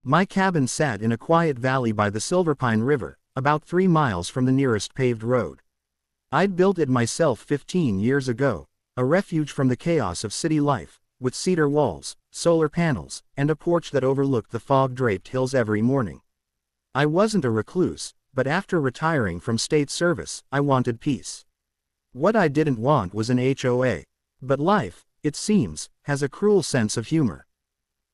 My cabin sat in a quiet valley by the Silverpine River, about 3 miles from the nearest paved road. I'd built it myself 15 years ago, a refuge from the chaos of city life, with cedar walls, solar panels, and a porch that overlooked the fog-draped hills every morning. I wasn't a recluse, but after retiring from state service, I wanted peace. What I didn't want was an HOA. But life, it seems, has a cruel sense of humor.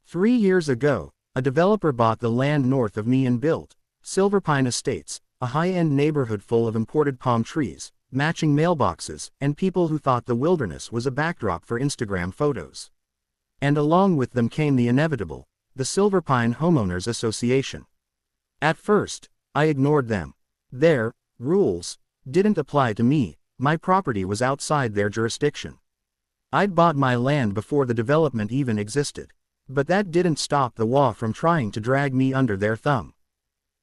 3 years ago, a developer bought the land north of me and built Silverpine Estates, a high-end neighborhood full of imported palm trees, matching mailboxes, and people who thought the wilderness was a backdrop for Instagram photos. And along with them came the inevitable, the Silverpine Homeowners Association. At first, I ignored them. Their rules didn't apply to me. My property was outside their jurisdiction. I'd bought my land before the development even existed. But that didn't stop the WA from trying to drag me under their thumb.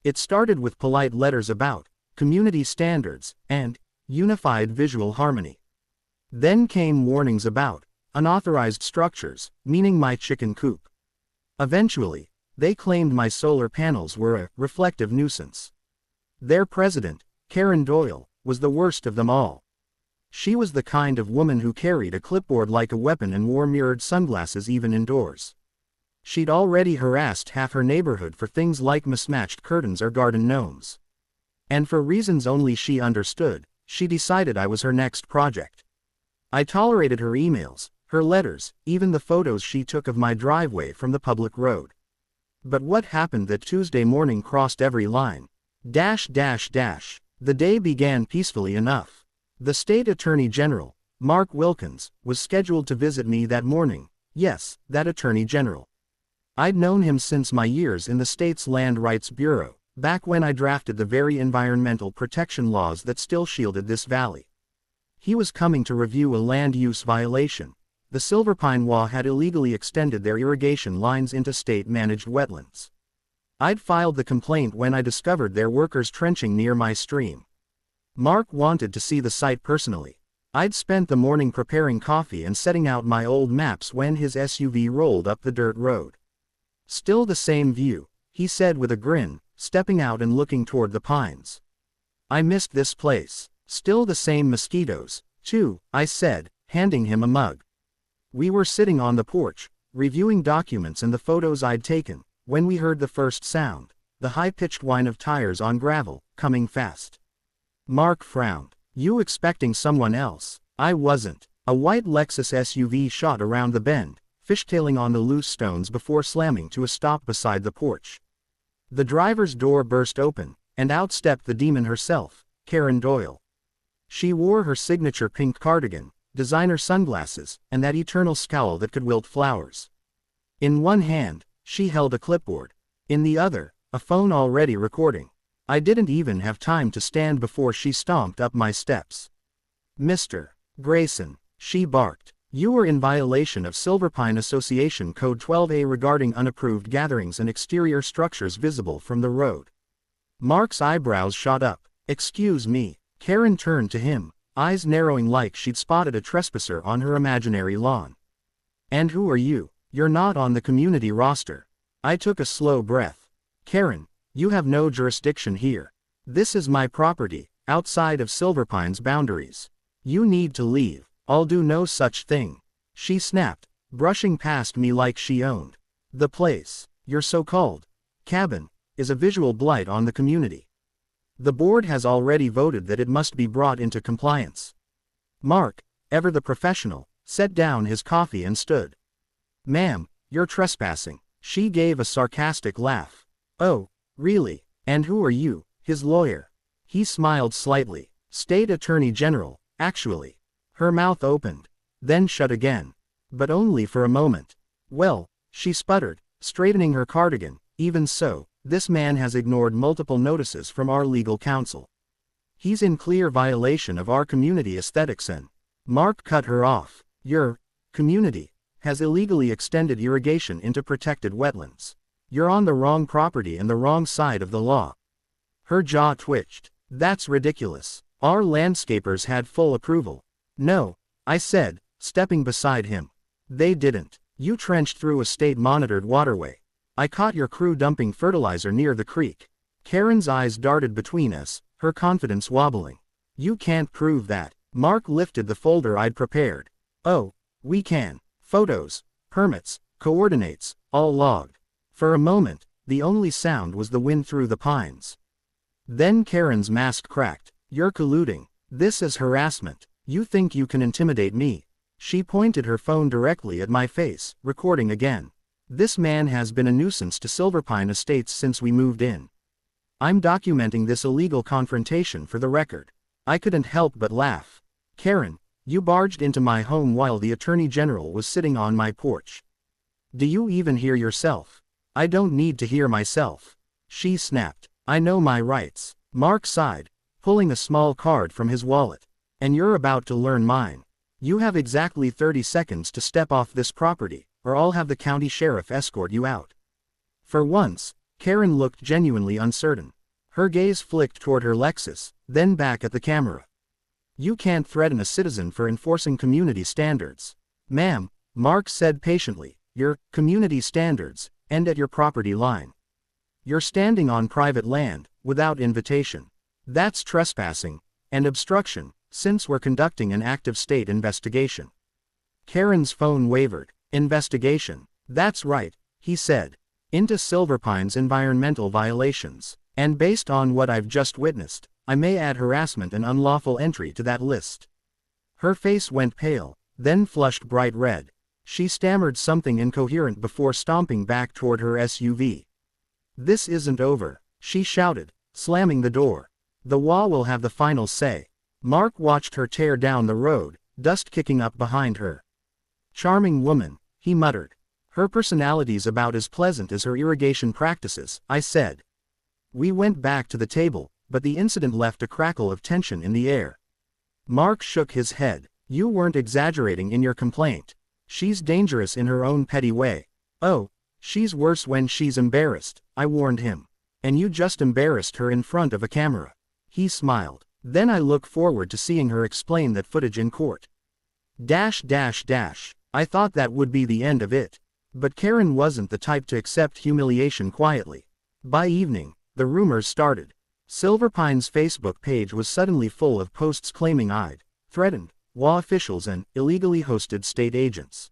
It started with polite letters about community standards and unified visual harmony. Then came warnings about unauthorized structures, meaning my chicken coop. Eventually, they claimed my solar panels were a reflective nuisance. Their president, Karen was the worst of them all. She was the kind of woman who carried a clipboard like a weapon and wore mirrored sunglasses even indoors. She'd already harassed half her neighborhood for things like mismatched curtains or garden gnomes. And for reasons only she understood, she decided I was her next project. I tolerated her emails, her letters, even the photos she took of my driveway from the public road. But what happened that Tuesday morning crossed every line. The day began peacefully enough. The state attorney general, Mark Wilkins, was scheduled to visit me that morning. Yes, that attorney general. I'd known him since my years in the state's Land Rights Bureau, back when I drafted the very environmental protection laws that still shielded this valley. He was coming to review a land use violation. The Silverpine WA had illegally extended their irrigation lines into state-managed wetlands. I'd filed the complaint when I discovered their workers trenching near my stream. Mark wanted to see the site personally. I'd spent the morning preparing coffee and setting out my old maps when his SUV rolled up the dirt road. "Still the same view," he said with a grin, stepping out and looking toward the pines. "I missed this place." "Still the same mosquitoes, too," I said, handing him a mug. We were sitting on the porch, reviewing documents and the photos I'd taken, when we heard the first sound, the high-pitched whine of tires on gravel, coming fast. Mark frowned. "You expecting someone else?" I wasn't. A white Lexus SUV shot around the bend, fishtailing on the loose stones before slamming to a stop beside the porch. The driver's door burst open, and out stepped the demon herself, Karen. She wore her signature pink cardigan, designer sunglasses, and that eternal scowl that could wilt flowers. In one hand, she held a clipboard. In the other, a phone already recording. I didn't even have time to stand before she stomped up my steps. "Mr. Grayson," she barked, "you were in violation of Silverpine Association Code 12A regarding unapproved gatherings and exterior structures visible from the road." Mark's eyebrows shot up. "Excuse me." Karen turned to him, eyes narrowing like she'd spotted a trespasser on her imaginary lawn. "And who are you? You're not on the community roster." I took a slow breath. "Karen, you have no jurisdiction here. This is my property, outside of Silverpine's boundaries. You need to leave." "I'll do no such thing," she snapped, brushing past me like she owned the place. "Your so-called cabin is a visual blight on the community. The board has already voted that it must be brought into compliance." Mark, ever the professional, set down his coffee and stood. "Ma'am, you're trespassing." She gave a sarcastic laugh. "Oh, really? And who are you?" "His lawyer." He smiled slightly. "State Attorney General, actually." Her mouth opened, then shut again. But only for a moment. "Well," she sputtered, straightening her cardigan, "even so, this man has ignored multiple notices from our legal counsel. He's in clear violation of our community aesthetics and—" Mark cut her off. "Your community has illegally extended irrigation into protected wetlands. You're on the wrong property and the wrong side of the law." Her jaw twitched. "That's ridiculous. Our landscapers had full approval." "No," I said, stepping beside him. "They didn't. You trenched through a state-monitored waterway." I caught your crew dumping fertilizer near the creek. Karen's eyes darted between us, her confidence wobbling. You can't prove that. Mark lifted the folder I'd prepared. Oh, we can. Photos, permits, coordinates, all logged. For a moment, the only sound was the wind through the pines. Then Karen's mask cracked. You're colluding. This is harassment. You think you can intimidate me? She pointed her phone directly at my face, recording again. This man has been a nuisance to Silverpine Estates since we moved in. I'm documenting this illegal confrontation for the record. I couldn't help but laugh. Karen, you barged into my home while the Attorney General was sitting on my porch. Do you even hear yourself? I don't need to hear myself. She snapped. I know my rights. Mark sighed, pulling a small card from his wallet. And you're about to learn mine. You have exactly 30 seconds to step off this property, or I'll have the county sheriff escort you out. For once, Karen looked genuinely uncertain. Her gaze flicked toward her Lexus, then back at the camera. You can't threaten a citizen for enforcing community standards. Ma'am, Mark said patiently, your community standards end at your property line. You're standing on private land, without invitation. That's trespassing, and obstruction, since we're conducting an active state investigation. Karen's phone wavered. Investigation. That's right, he said. Into Silverpine's environmental violations. And based on what I've just witnessed, I may add harassment and unlawful entry to that list. Her face went pale, then flushed bright red. She stammered something incoherent before stomping back toward her SUV. This isn't over, she shouted, slamming the door. The HOA will have the final say. Mark watched her tear down the road, dust kicking up behind her. Charming woman, he muttered. Her personality's about as pleasant as her irrigation practices, I said. We went back to the table, but the incident left a crackle of tension in the air. Mark shook his head. You weren't exaggerating in your complaint. She's dangerous in her own petty way. Oh, she's worse when she's embarrassed, I warned him. And you just embarrassed her in front of a camera. He smiled. Then I look forward to seeing her explain that footage in court. I thought that would be the end of it. But Karen wasn't the type to accept humiliation quietly. By evening, the rumors started. Silverpine's Facebook page was suddenly full of posts claiming I'd threatened HOA officials and illegally hosted state agents.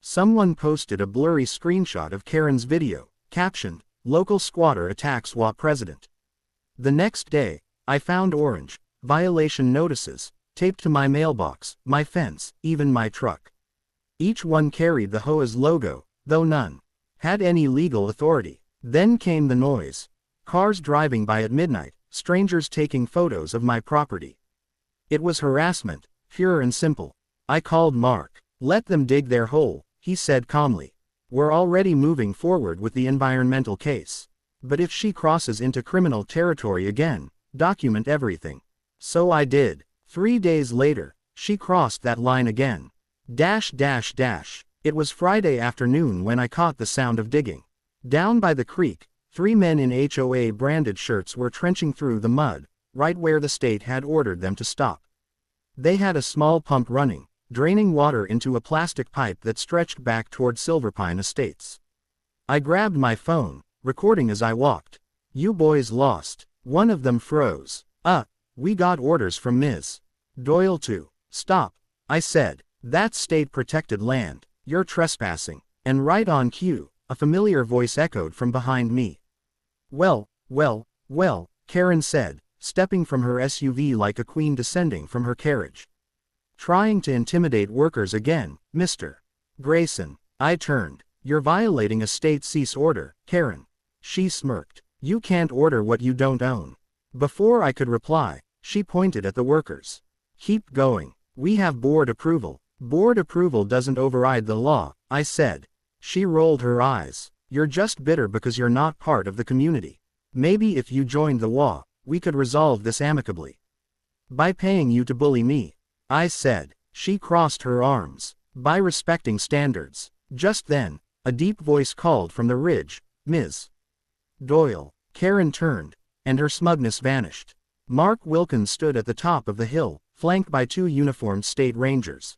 Someone posted a blurry screenshot of Karen's video, captioned, "Local squatter attacks HOA president." The next day, I found orange violation notices taped to my mailbox, my fence, even my truck. Each one carried the HOA's logo, though none had any legal authority. Then came the noise. Cars driving by at midnight, strangers taking photos of my property. It was harassment, pure and simple. I called Mark. Let them dig their hole, he said calmly. We're already moving forward with the environmental case. But if she crosses into criminal territory again, document everything. So I did. 3 days later, she crossed that line again. It was Friday afternoon when I caught the sound of digging. Down by the creek, 3 men in HOA branded shirts were trenching through the mud, right where the state had ordered them to stop. They had a small pump running, draining water into a plastic pipe that stretched back toward Silverpine Estates. I grabbed my phone, recording as I walked. You boys lost. One of them froze. We got orders from Ms. Doyle to stop. I said, that's state-protected land. You're trespassing. And right on cue, a familiar voice echoed from behind me. Well, Karen said, stepping from her SUV like a queen descending from her carriage. Trying to intimidate workers again, Mr. Grayson. I turned. You're violating a state cease order, Karen. She smirked. You can't order what you don't own. Before I could reply, she pointed at the workers. Keep going. We have board approval. Board approval doesn't override the law, I said. She rolled her eyes. You're just bitter because you're not part of the community. Maybe if you joined the HOA, we could resolve this amicably. By paying you to bully me, I said. She crossed her arms. By respecting standards. Just then, a deep voice called from the ridge, Ms. Doyle. Karen turned, and her smugness vanished. Mark Wilkins stood at the top of the hill, flanked by 2 uniformed state rangers.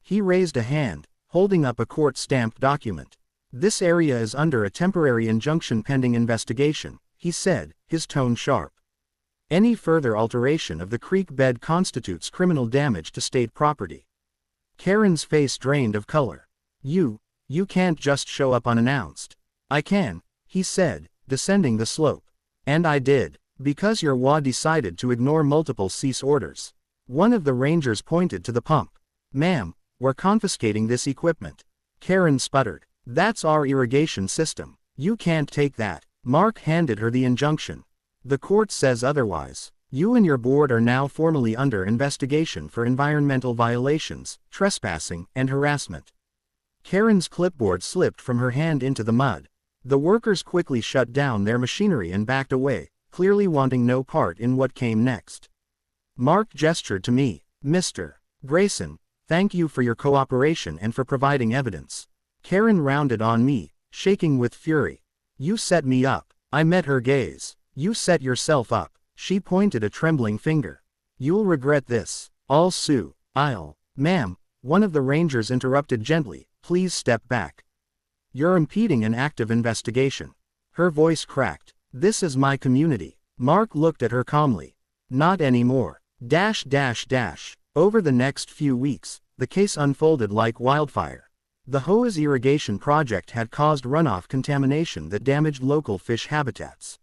He raised a hand, holding up a court-stamped document. This area is under a temporary injunction pending investigation, he said, his tone sharp. Any further alteration of the creek bed constitutes criminal damage to state property. Karen's face drained of color. You can't just show up unannounced. I can, he said, descending the slope. And I did, because your HOA decided to ignore multiple cease orders. One of the rangers pointed to the pump. Ma'am, we're confiscating this equipment. Karen sputtered. That's our irrigation system. You can't take that. Mark handed her the injunction. The court says otherwise. You and your board are now formally under investigation for environmental violations, trespassing, and harassment. Karen's clipboard slipped from her hand into the mud. The workers quickly shut down their machinery and backed away, clearly wanting no part in what came next. Mark gestured to me. Mr. Grayson, thank you for your cooperation and for providing evidence. Karen rounded on me, shaking with fury. You set me up. I met her gaze. You set yourself up. She pointed a trembling finger. You'll regret this. I'll sue. Ma'am, one of the rangers interrupted gently, please step back. You're impeding an active investigation. Her voice cracked. This is my community. Mark looked at her calmly. Not anymore. Over the next few weeks, the case unfolded like wildfire. The HOA's irrigation project had caused runoff contamination that damaged local fish habitats.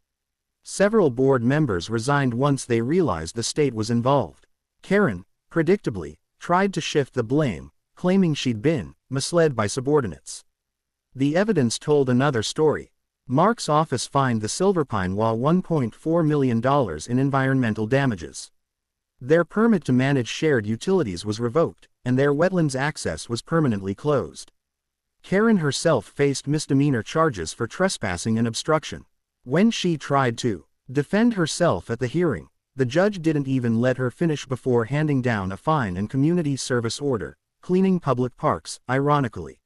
Several board members resigned once they realized the state was involved. Karen, predictably, tried to shift the blame, claiming she'd been misled by subordinates. The evidence told another story. Mark's office fined the Silverpine HOA $1.4 million in environmental damages. Their permit to manage shared utilities was revoked, and their wetlands access was permanently closed. Karen herself faced misdemeanor charges for trespassing and obstruction. When she tried to defend herself at the hearing, the judge didn't even let her finish before handing down a fine and community service order, cleaning public parks, ironically.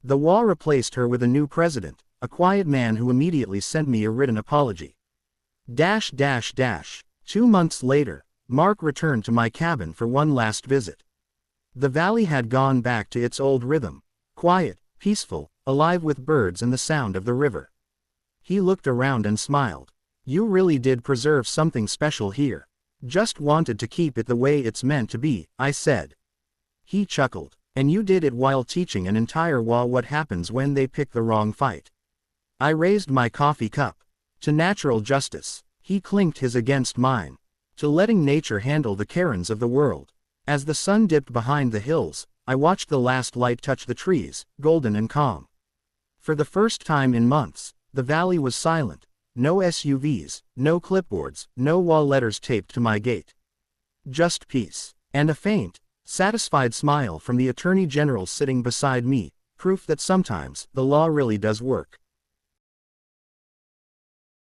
The HOA replaced her with a new president, a quiet man who immediately sent me a written apology. 2 months later, Mark returned to my cabin for one last visit. The valley had gone back to its old rhythm, quiet, peaceful, alive with birds and the sound of the river. He looked around and smiled. You really did preserve something special here. Just wanted to keep it the way it's meant to be, I said. He chuckled. And you did it while teaching an entire HOA what happens when they pick the wrong fight. I raised my coffee cup. To natural justice. He clinked his against mine. To letting nature handle the Karens of the world. As the sun dipped behind the hills, I watched the last light touch the trees, golden and calm. For the first time in months, the valley was silent. No SUVs, no clipboards, no HOA letters taped to my gate. Just peace. And a faint, satisfied smile from the Attorney General sitting beside me, proof that sometimes the law really does work.